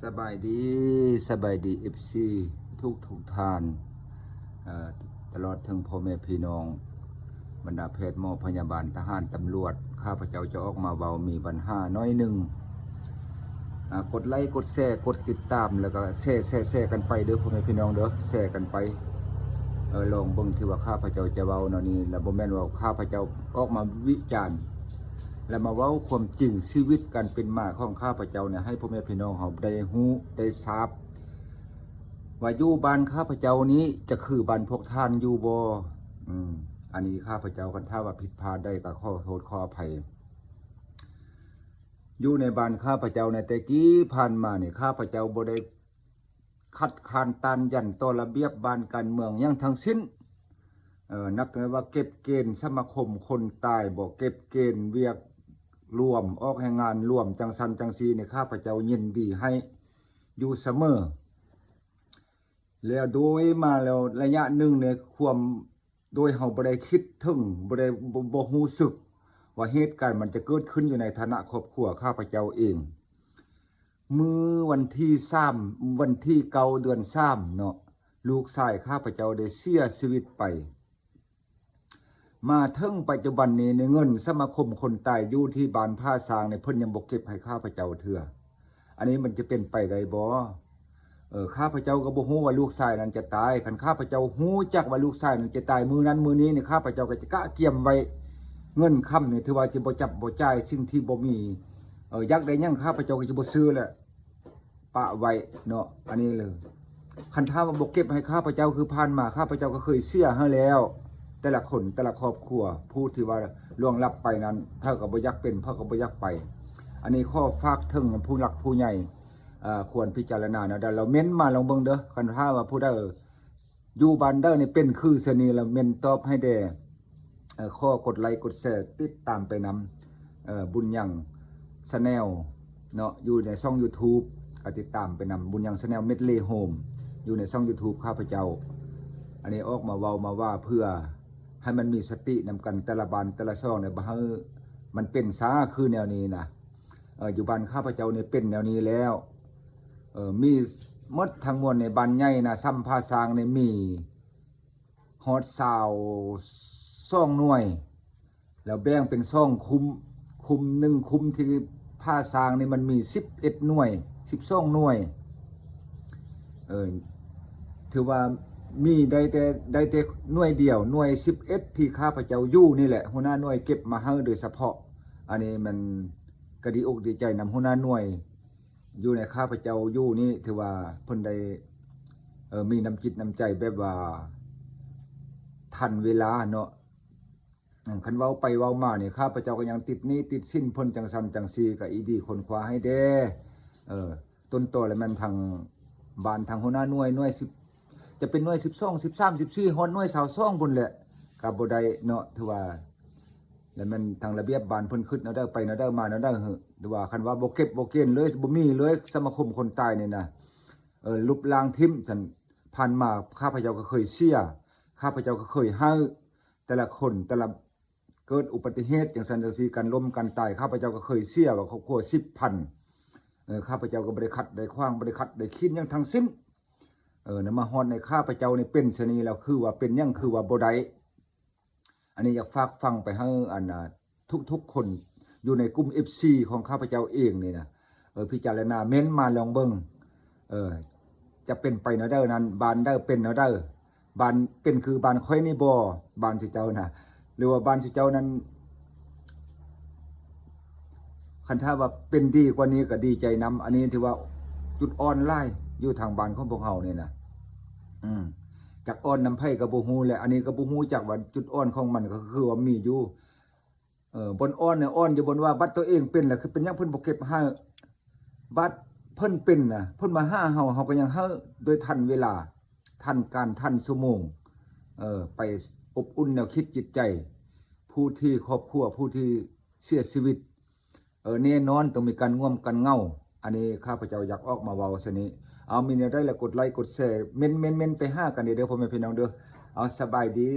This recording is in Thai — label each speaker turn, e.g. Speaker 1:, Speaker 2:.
Speaker 1: สบายดีเอฟซีทุกท่านตลอดถึงพ่อแม่พี่น้องบรรดาแพทย์หมอพยาบาลทหารตำรวจข้าพเจ้าจะออกมาเบามีปัญหาน้อยหนึ่งกดไลค์กดแชร์กดติดตามแล้วก็แชร์กันไปเด้อพ่อแม่พี่น้องเด้อแชร์กันไปลองเบิ่งที่ว่าข้าพเจ้าจะเบาเนาะนี่แล้วบ่แม่นว่าข้าพเจ้าออกมาวิจารณ์และมาเว้าความจริงชีวิตการเป็นมาของข้าพเจ้าเนี่ยให้พ่อแม่พี่น้องเขาได้ฮู้ได้ทราบว่าอยู่บ้านข้าพเจ้านี้จะคือบ้านพวกท่านอยู่บ่อันนี้ข้าพเจ้ากันถ้าว่าผิดพลาดได้ก็ขอโทษขออภัยอยู่ในบ้านข้าพเจ้าในแต่กี้ผ่านมาเนี่ยข้าพเจ้าบ่ได้คัดค้านต้านยันต่อระเบียบบ้านการเมืองอย่างทั้งสิ้นนับตั้งแต่ว่าเก็บเกณฑ์สมาคมคนตายบอกเก็บเกณฑ์เวียกรวมออกแห่งงานรวมจังสันจังซีเนี่ยข้าพเจ้ายินดีให้อยู่เสมอแล้วโดยมาแล้วระยะหนึ่งเนี่ยความโดยเฮาบ่ได้คิดถึงบ่ได้บ่รู้สึกว่าเหตุการณ์มันจะเกิดขึ้นอยู่ในฐานะครอบครัวข้าพเจ้าเองมื้อวันที่3วันที่9เดือน3เนาะลูกชายข้าพเจ้าได้เสียชีวิตไปมาถึงปัจจุบันนี้ในเงินสมาคมคนตายอยู่ที่บ้านผ้าสางในเพิ่นยังบ่เก็บให้ข้าพเจ้าเถื่ออันนี้มันจะเป็นไปได้บ่ข้าพเจ้าก็บ่ฮู้ว่าลูกชายนั้นจะตายคันข้าพเจ้าฮู้จักว่าลูกชายนั้นจะตายมื้อนั้นมื้อนี้นี่ข้าพเจ้าก็จะกะเกียมไว้เงินค่ำนี่ถือว่าสิบ่จับบ่จ่ายสิ่งที่บ่มีอยากได้หยังข้าพเจ้าก็จะบ่ซื้อแหละปะไว้เนาะอันนี้เลยคันถ้าว่าบ่เก็บให้ข้าพเจ้าคือผ่านมาข้าพเจ้าก็เคยเสียให้แล้วแต่ละคนแต่ละครอบครัวผู้ที่ว่าล่วงลับไปนั้นเท่ากับบ่อยากเป็นเท่ากับบ่อยากไปอันนี้ข้อฝากถึงผู้หลักผู้ใหญ่ควรพิจารณานะเดี๋ยวเราเม้นมาลองเบิ่งเด้อคันถ้าว่าผู้ใดอยู่บ้านเด้อนี่เป็นคือเสนีแล้วเม้นตอบให้แด่ข้อกดไลค์กดแชร์ติดตามไปนำบุญยังชาแนลเนาะอยู่ในช่อง YouTube ก็ติดตามไปนำบุญยังชาแนลเม็ดเลโฮมอยู่ในช่อง YouTube ข้าพเจ้าอันนี้ออกมาเว้ามาว่าเพื่อให้มันมีสตินำกันแต่ละบ้านแต่ละช่องเนี่ยบ่ให้มันเป็นซาคือแนวนี้นะอยู่บ้านข้าพเจ้าเนี่ยเป็นแนวนี้แล้วมีมดทั้งมวลในบ้านใหญ่นะซ้ำภาษางในมีฮอดซาวซ่องหน่วยแล้วแบ่งเป็นซ่องคุมหนึ่งคุมที่ภาษางนี่มันมี11หน่วย12หน่วยถือว่ามีได้แต่หน่วยเดียวหน่วย11ที่ข้าพเจ้าอยู่นี่แหละหัวหน้าหน่วยเก็บมาให้โดยเฉพาะอันนี้มันก็ดีอกดีใจนำหัวหน้าหน่วยอยู่ในข้าพเจ้าอยู่นี่ถือว่าเพิ่นได้มีน้ำจิตน้ำใจแบบว่าทันเวลาเนาะคันเว้าไปเว้ามาเนี่ยข้าพเจ้าก็ยังติดนี้ติดสิ้นเพิ่นจังซันจังซีก็อีดีคนคว้าให้แด่ต้นต่อแล้วมันทางบ้านทางหัวหน้าหน่วย10จะเป็นหน่วย12 13 14ฮอดหน่วย22พุ่นแหละก็บ่ได้เนาะถือว่าแล้วมันทางระเบียบบ้านเพิ่นขึ้นเนาะได้ไปเนาะได้มาเนาะได้หรือว่าคันว่าบ่เก็บบ่เกณฑ์เลยบ่มีเลยสมาคมคนตายนี่นะลุบลางทิ่มซั่นผ่านมาข้าพเจ้าก็เคยเสียข้าพเจ้าก็เคยให้แต่ละคนแต่ละเกิดอุบัติเหตุอย่างซั่นจังซี่กันล้มกันตายข้าพเจ้าก็เคยเสียว่าครอบครัว10,000ข้าพเจ้าก็บ่ได้ขัดได้ขวางบ่ได้ขัดได้คิดหยังทั้งสิ้นนำมาฮอดในข้าพเจ้านี่เป็นชนีแล้วคือว่าเป็นหยังคือว่าบ่ได้อันนี้อยากฝากฟังไปให้ทุกคนอยู่ในกลุ่ม FC ของข้าพเจ้าเองนี่นะพิจารณาเม้นมาลองเบิ่งจะเป็นไปเนาะเด้อนั้นบ้านเด้อเป็นเนาะเด้อบ้านเป็นคือบ้านค่อยนี่บ่บ้านสิเจ้านะหรือว่าบ้านสิเจ้านั้นคันถ้าว่าเป็นดีกว่านี้ก็ดีใจนำอันนี้ถือว่าจุดอ่อนไล่อยู่ทางบ้านของพวกเฮานี่นะจากอ่อนน้ำไผ่กับบ่ฮู้แหละอันนี้ก็บ่ฮู้จักว่าจุดอ่อนของมันก็คือว่ามีอยู่บนอ่อนเนี่ยอ่อนอยู่บนว่าบัตรตัวเองเป็นแหละคือเป็นหยังเพิ่นบ่เก็บให้บัตรเพิ่นเป็นน่ะเพิ่นมาหาเฮาก็ยังให้โดยทันเวลาทันการทันชั่วโมงไปอบอุ่นแนวคิดจิตใจผู้ที่ครอบครัวผู้ที่เสียชีวิตแน่นอนต้องมีการง่วมกันเงาอันนี้ข้าพเจ้าอยากออกมาเว้าซะนี้เอามีเนี่ยได้แล้วกดไลค์กดแชร์เม้นไปหากันเด้อพ่อแม่พี่น้องเด้อเอาสบายดี